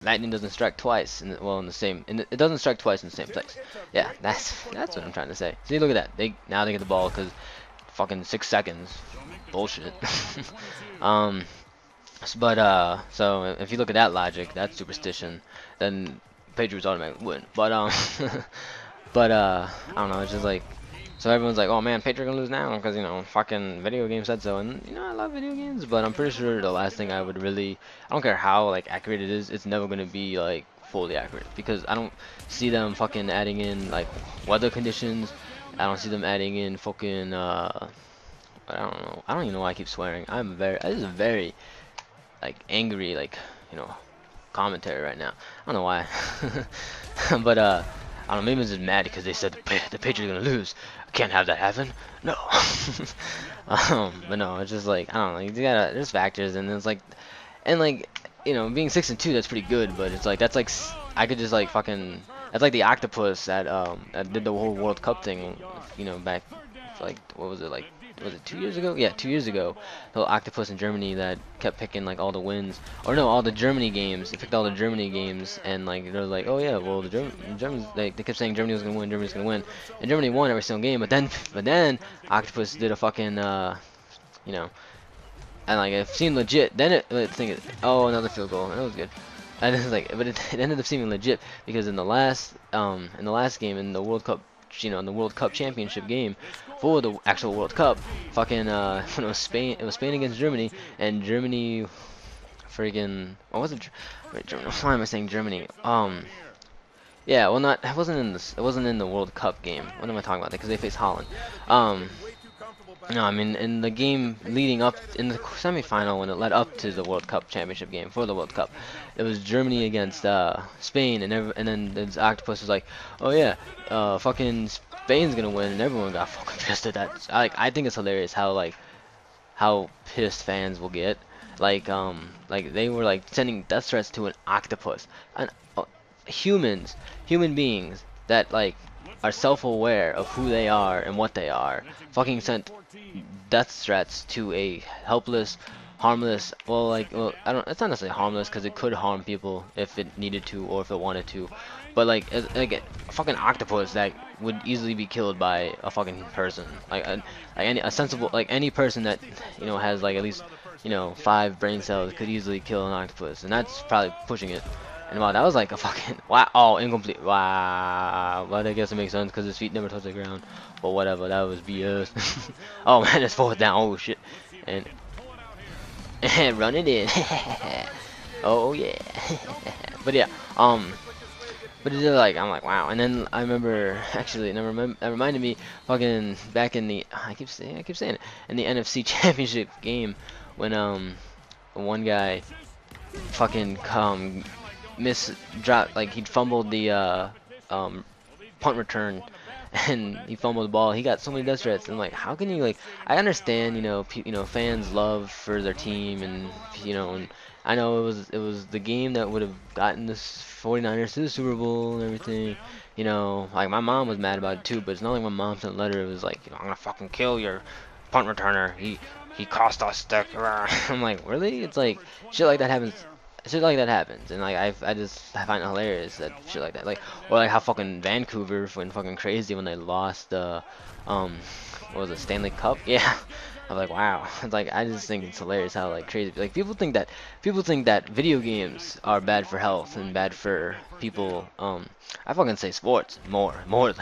lightning doesn't strike twice in the same it doesn't strike twice in the same place. Yeah, that's what I'm trying to say. See, look at that. Now they get the ball because fucking 6 seconds. Bullshit. um, so if you look at that logic, that superstition, then Patriots automatically win. But I don't know. It's just like, so everyone's like, oh man, Patriots gonna lose now because fucking video game said so. And I love video games, but I'm pretty sure the last thing I would really, I don't care how like accurate it is, it's never gonna be like fully accurate because I don't see them fucking adding in like weather conditions. I don't see them adding in fucking I don't know. I don't even know why I keep swearing. This is a very like angry commentary right now. I don't know why. But I don't know, maybe I'm just mad because they said the Patriots are gonna lose. I can't have that happen. No. But no, it's just like I don't know. There's factors, and it's like, and like being 6-2, that's pretty good. But it's like I could just like fucking. That's like the octopus that did the whole World Cup thing. Back like what was it like? Was it 2 years ago? Yeah, 2 years ago. The little octopus in Germany that kept picking like all the wins, or no, all the Germany games. They picked all the Germany games, and like they're like, oh yeah, well the Germans, they kept saying Germany was gonna win, Germany was gonna win, and Germany won every single game. But then octopus did a fucking you know, and like it seemed legit. Then oh, another field goal. That was good. And it's like, but it ended up seeming legit because in the last game in the World Cup, in the World Cup championship game for the actual World Cup, fucking when it was Spain against Germany, and Germany, friggin', what was it? Wait, Germany. Why am I saying Germany? Yeah, well, it wasn't in the World Cup game. What am I talking about? Because they faced Holland. No, I mean in the game leading up in the semifinal when it led up to the World Cup championship game for the World Cup, it was Germany against Spain, and then the octopus was like, oh yeah, fucking Spain's gonna win, and everyone got fucking pissed at that. I think it's hilarious how pissed fans will get, like they were like sending death threats to an octopus, and human beings that like are self-aware of who they are and what they are, fucking sent death threats to a helpless, harmless, I don't, it's not necessarily harmless because it could harm people if it needed to or if it wanted to, but like a fucking octopus that would easily be killed by a fucking person, a sensible, like any person that has like at least 5 brain cells could easily kill an octopus, and that's probably pushing it. And wow, that was like a fucking wow. Oh, incomplete. Wow. But I guess it makes sense because his feet never touch the ground. But whatever, that was BS. Oh man, it's 4th down. Oh shit. And run it in. Oh yeah. But yeah. But it's just like I'm like wow. And then I remember actually, that reminded me fucking back in the I keep saying it in the NFC Championship game when one guy fucking dropped, like he fumbled the punt return, and he fumbled the ball. He got so many death threats, and like, how can you like? I understand, fans love for their team, and and I know it was the game that would have gotten this 49ers to the Super Bowl and everything. Like my mom was mad about it too, but it's not like my mom sent a letter. It was like, I'm gonna fucking kill your punt returner. He cost us the. I'm like, really? It's like shit like that happens. Shit like that happens, and like I find it hilarious that shit like that, like, or like how fucking Vancouver went fucking crazy when they lost the what was it, Stanley Cup? Yeah. I'm like, wow. It's like I just think it's hilarious how like crazy, like people think that video games are bad for health and bad for people. I fucking say sports more than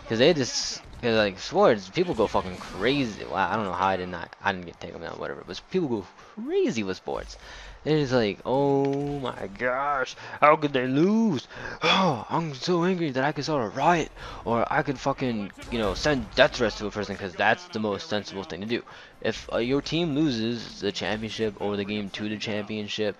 because cause like sports, people go fucking crazy. Wow, I don't know how I didn't get taken down, whatever. But people go crazy with sports. It's like, oh my gosh, how could they lose? Oh, I'm so angry that I could start a riot, or I could fucking, send death threats to a person, because that's the most sensible thing to do. If your team loses the championship or the game to the championship,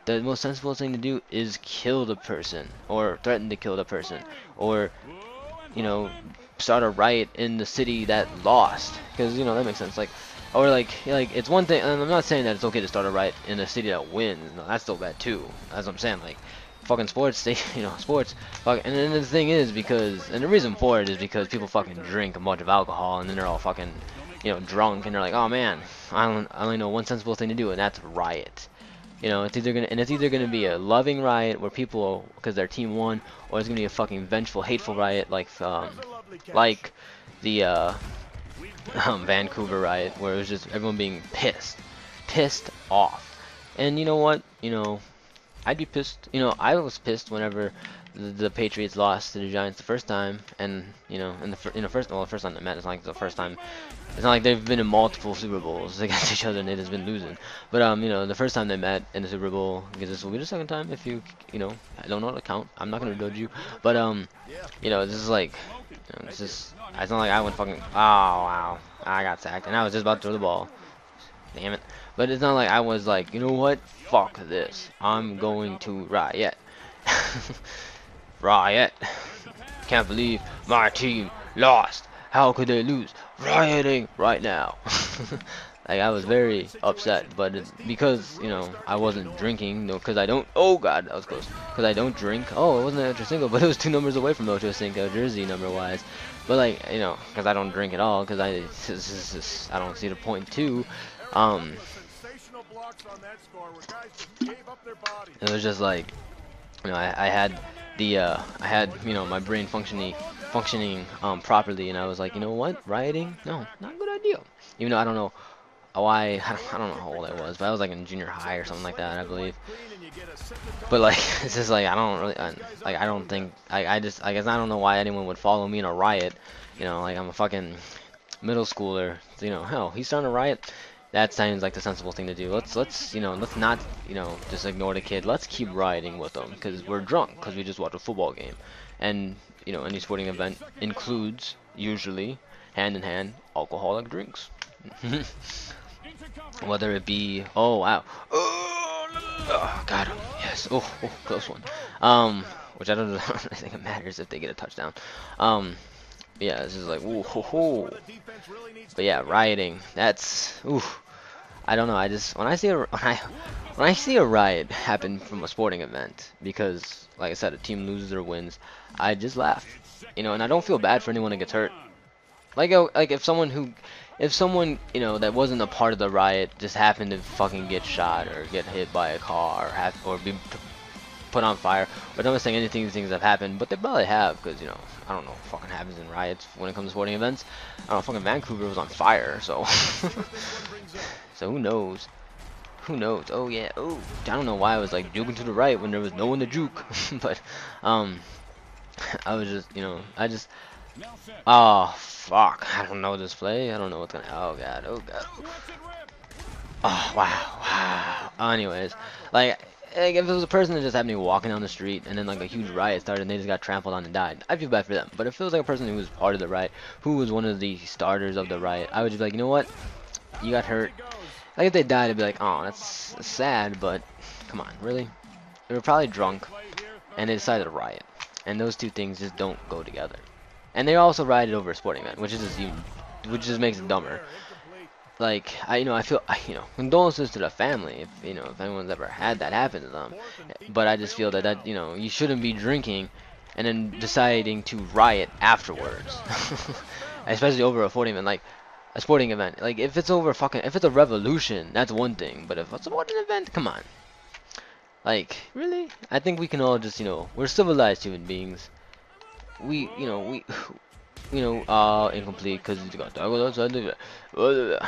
the most sensible thing to do is kill the person, or threaten to kill the person, or, start a riot in the city that lost, because, that makes sense. Or like it's one thing, and I'm not saying that it's okay to start a riot in a city that wins. No, that's still bad too. As I'm saying, like, fucking sports, sports. And then the thing is and the reason for it is because people fucking drink a bunch of alcohol, and then they're all fucking, drunk, and they're like, oh man, I only know one sensible thing to do, and that's riot. You know, it's either gonna be a loving riot where people, because their team won, or it's gonna be a fucking vengeful, hateful riot like the Vancouver riot, where it was just everyone being pissed off. And you know what? You know, I'd be pissed. You know, I was pissed whenever the Patriots lost to the Giants the first time, and you know, the first time they met, it's not like the first time. It's not like they've been in multiple Super Bowls against each other and they've just been losing. But you know, the first time they met in the Super Bowl, because this will be the second time if you know, I don't know how to count. I'm not gonna judge you, but you know, this is like, you know, it's not like I went fucking. Oh wow, I got sacked, and I was just about to throw the ball. Damn it. But it's not like I was like, you know what? Fuck this. I'm going to riot. Riot. Can't believe my team lost. How could they lose? Rioting right now. Like I was very upset, but because you know I wasn't drinking, no, because I don't. Oh god, that was close. Because I don't drink. Oh, it wasn't an Ocho Cinco, but it was 2 numbers away from Ocho Cinco jersey number wise. But like you know, because I don't drink at all, because I don't see the point too. It was just like, you know, I had you know, my brain functioning properly, and I was like, you know what, rioting? No, not a good idea. Even though I don't know why, I don't know how old I was, but I was like in junior high or something like that, I believe. But like, it's just like like I don't think I guess I don't know why anyone would follow me in a riot. You know, like I'm a fucking middle schooler. So, you know, hell, he's starting a riot. That sounds like the sensible thing to do. Let's you know, let's not, you know, just ignore the kid. Let's keep rioting with them because we're drunk because we just watched a football game. And you know, any sporting event includes usually hand in hand alcoholic drinks. Whether it be, oh wow, oh, got him, yes, oh, close one. Which I don't think it matters if they get a touchdown. Yeah, this is like, ooh, ho, ho. But yeah, rioting. That's, ooh. I don't know. I just when I see a riot happen from a sporting event, because like I said, a team loses or wins, I just laugh. You know, and I don't feel bad for anyone that gets hurt. Like if someone you know that wasn't a part of the riot just happened to fucking get shot or get hit by a car or be put on fire. But I'm not saying anything these things have happened, but they probably have, because you know I don't know what fucking happens in riots when it comes to sporting events. I don't know, fucking Vancouver was on fire, so so who knows? Who knows? Oh yeah. Oh, I don't know why I was like juking to the right when there was no one to juke, but I was just, you know, oh fuck, I don't know this play. I don't know what's gonna. Oh god. Oh god. Oh wow. Anyways, like if it was a person that just happened to be walking down the street and then like a huge riot started and they just got trampled on and died, I feel bad for them. But if it was like a person who was part of the riot, who was one of the starters of the riot, I would just be like, you know what, you got hurt. Like if they died, I'd be like, oh, that's sad, but come on, really? They were probably drunk and they decided to riot, and those two things just don't go together. And they also rioted over a sporting event, which just makes it dumber. Like I feel, you know, condolences to the family if you know if anyone's ever had that happen to them. But I just feel that you know you shouldn't be drinking and then deciding to riot afterwards, especially over a sporting event. Like a sporting event, like if it's over if it's a revolution, that's one thing. But if it's a sporting event, come on. Like really, I think we can all just, you know, we're civilized human beings. Incomplete because it's got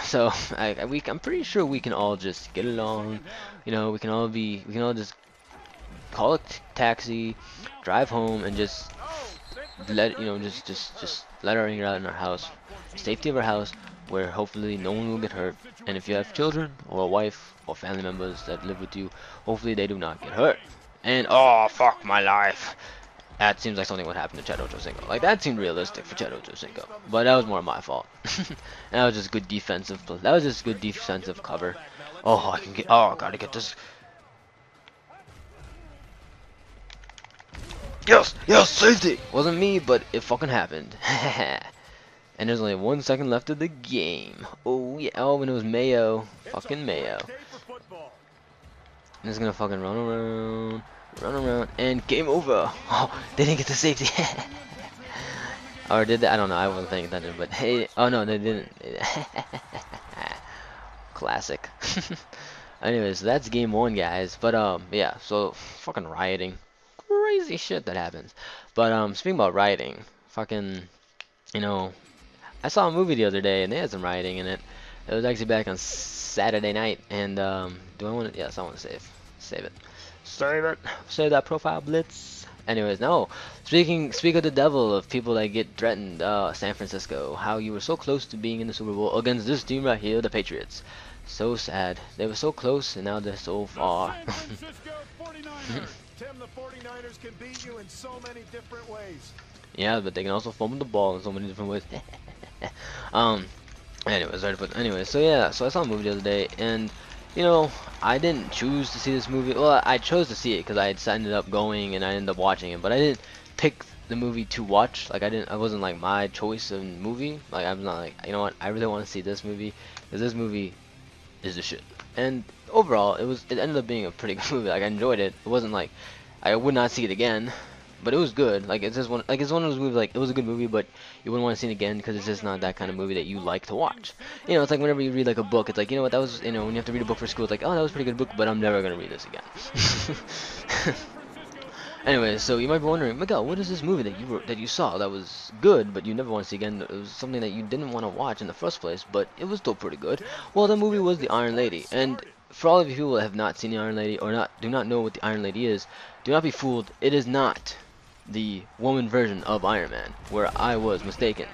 so I'm pretty sure we can all just get along. You know, we can all just call a taxi, drive home, and just let our anger out in our house, safety of our house, where hopefully no one will get hurt. And if you have children or a wife or family members that live with you, hopefully they do not get hurt. And oh fuck my life. That seems like something would happen to Chad Ochocinco. Like that seemed realistic for Chad Ochocinco, but that was more my fault. And that was just good defensive. That was just good defensive cover. Oh, I can get. Oh, I gotta get this. Yes, safety. Wasn't me, but it fucking happened. And there's only 1 second left of the game. Oh yeah. Oh, and it was Mayo. Fucking Mayo. And it's gonna fucking run around, and game over. Oh, they didn't get the safety. Or did they? I don't know. I wasn't paying attention. But hey, oh no, they didn't. Classic. Anyways, that's game one, guys. But yeah. So fucking rioting, crazy shit that happens. But speaking about rioting, fucking, you know, I saw a movie the other day and they had some rioting in it. It was actually back on Saturday night. And do I want to? Yes, I want to save it, save it, save that profile, Blitz. Anyways, no. Speak of the devil of people that get threatened. San Francisco, how you were so close to being in the Super Bowl against this team right here, the Patriots. So sad. They were so close and now they're so far. San Francisco 49ers. Tim, the 49ers can beat you in so many different ways. Yeah, but they can also fumble the ball in so many different ways. um. Anyways, sorry to put. Anyways, so yeah, so I saw a movie the other day, and you know, I didn't choose to see this movie. Well, I chose to see it because I had ended up going and I ended up watching it, but I didn't pick the movie to watch. Like I wasn't like my choice of movie. Like I was not like, you know what, I really want to see this movie because this movie is the shit. And overall, it ended up being a pretty good movie. Like I enjoyed it. It wasn't like I would not see it again, but it was good. Like it's one of those movies, like it was a good movie, but you wouldn't want to see it again because it's just not that kind of movie that you like to watch. You know, it's like whenever you read like a book, it's like, you know what, that was, you know, when you have to read a book for school, it's like, oh, that was a pretty good book, but I'm never gonna read this again. Anyway, so you might be wondering, Miguel, what is this movie that you saw that was good, but you never want to see again? It was something that you didn't want to watch in the first place, but it was still pretty good. Well, the movie was The Iron Lady, and for all of you people that have not seen The Iron Lady or do not know what The Iron Lady is, do not be fooled. It is not the woman version of Iron Man, where I was mistaken.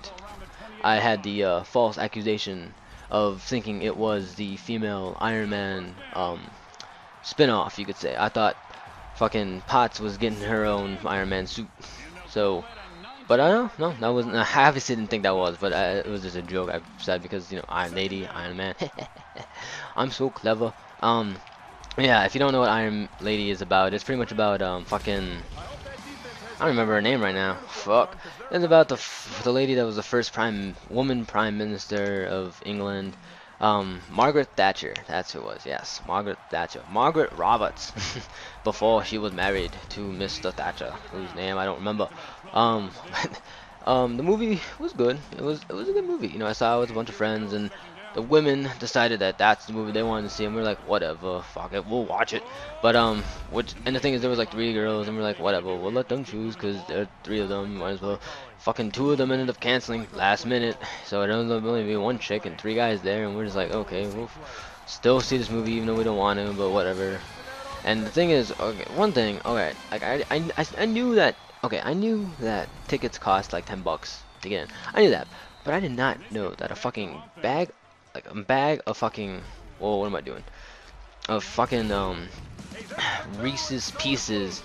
I had the false accusation of thinking it was the female Iron Man spin-off, you could say. I thought fucking Potts was getting her own Iron Man suit. So, but I don't know, no, that wasn't. I obviously didn't think that was, but it was just a joke I said because, you know, Iron Lady, Iron Man. I'm so clever. Yeah, if you don't know what Iron Lady is about, it's pretty much about fucking. I don't remember her name right now. Fuck. It's about the lady that was the first woman prime minister of England. Margaret Thatcher. That's who it was. Yes, Margaret Thatcher. Margaret Roberts. Before she was married to Mr. Thatcher, whose name I don't remember. Um, the movie was good. It was a good movie. You know, I saw it with a bunch of friends, and the women decided that that's the movie they wanted to see, and we are like, whatever, fuck it, we'll watch it. But and the thing is, there was like 3 girls, and we're like, whatever, we'll let them choose, cause there are 3 of them, might as well. Fucking 2 of them ended up canceling last minute, so it ended up only being 1 chick and 3 guys there, and we're just like, okay, we'll still see this movie even though we don't want to, but whatever. And the thing is, okay, one thing, alright, like I knew that, okay, I knew that tickets cost like $10 to get in. I knew that, but I did not know that a fucking bag, like a bag of fucking, whoa, what am I doing? Of fucking Reese's Pieces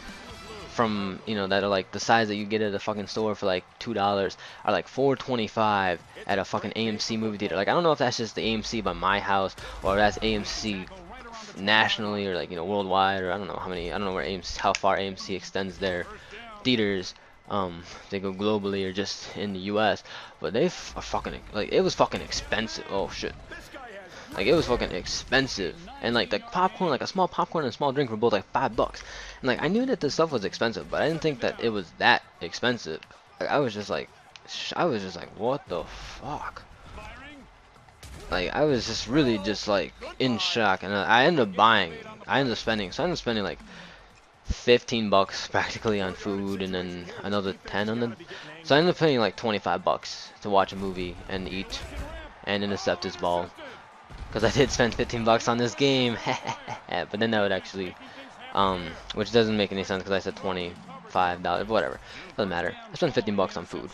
from, you know, that are like the size that you get at a fucking store for like $2 are like $4.25 at a fucking AMC movie theater. Like I don't know if that's just the AMC by my house or that's AMC nationally or like, you know, worldwide, or I don't know how many, I don't know where AMC, how far AMC extends their theaters. They go globally or just in the US, but they are fucking, like, it was fucking expensive. Oh shit. Like it was fucking expensive, and like the popcorn, like a small popcorn and a small drink were both like $5. And like I knew that this stuff was expensive, but I didn't think that it was that expensive. Like, I was just like, what the fuck? Like I was just really just like in shock, and I ended up buying. I ended up spending like $15 practically on food, and then another 10 on the. So I ended up paying like $25 to watch a movie and eat and intercept this ball. Because I did spend $15 on this game, but then that would actually, which doesn't make any sense because I said $25, whatever, doesn't matter. I spent $15 on food.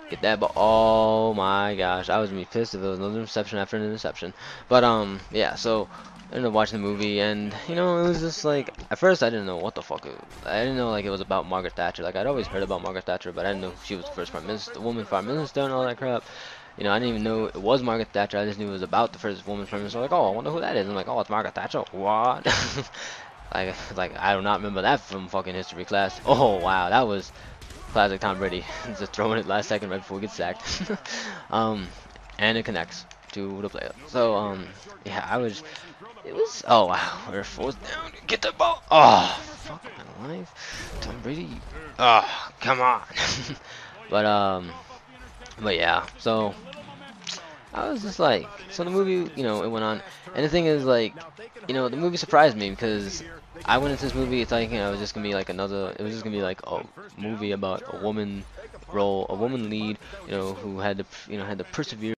Get that, but oh my gosh, I was gonna be pissed if it was another interception after an interception. But yeah, so I ended up watching the movie, and you know, it was just like, at first I didn't know what the fuck I didn't know like it was about Margaret Thatcher. Like I'd always heard about Margaret Thatcher, but I didn't know she was the first prime minister, the woman prime minister, and all that crap. You know, I didn't even know it was Margaret Thatcher. I just knew it was about the first woman prime minister. Like, oh, I wonder who that is. I'm like, oh, it's Margaret Thatcher. What? like I do not remember that from fucking history class. Oh wow, that was classic Tom Brady. Just throwing it last second right before we get sacked. And it connects to the player. So yeah, it was, oh wow, we're forced down. Get the ball. Oh, fuck my life. Tom Brady. Oh, come on. But yeah, so I was just like, so the movie, you know, it went on, and the thing is like, you know, the movie surprised me because I went into this movie thinking it was just gonna be like another, it was just gonna be like a movie about a woman role, a woman lead, you know, who had to, you know, had to persevere.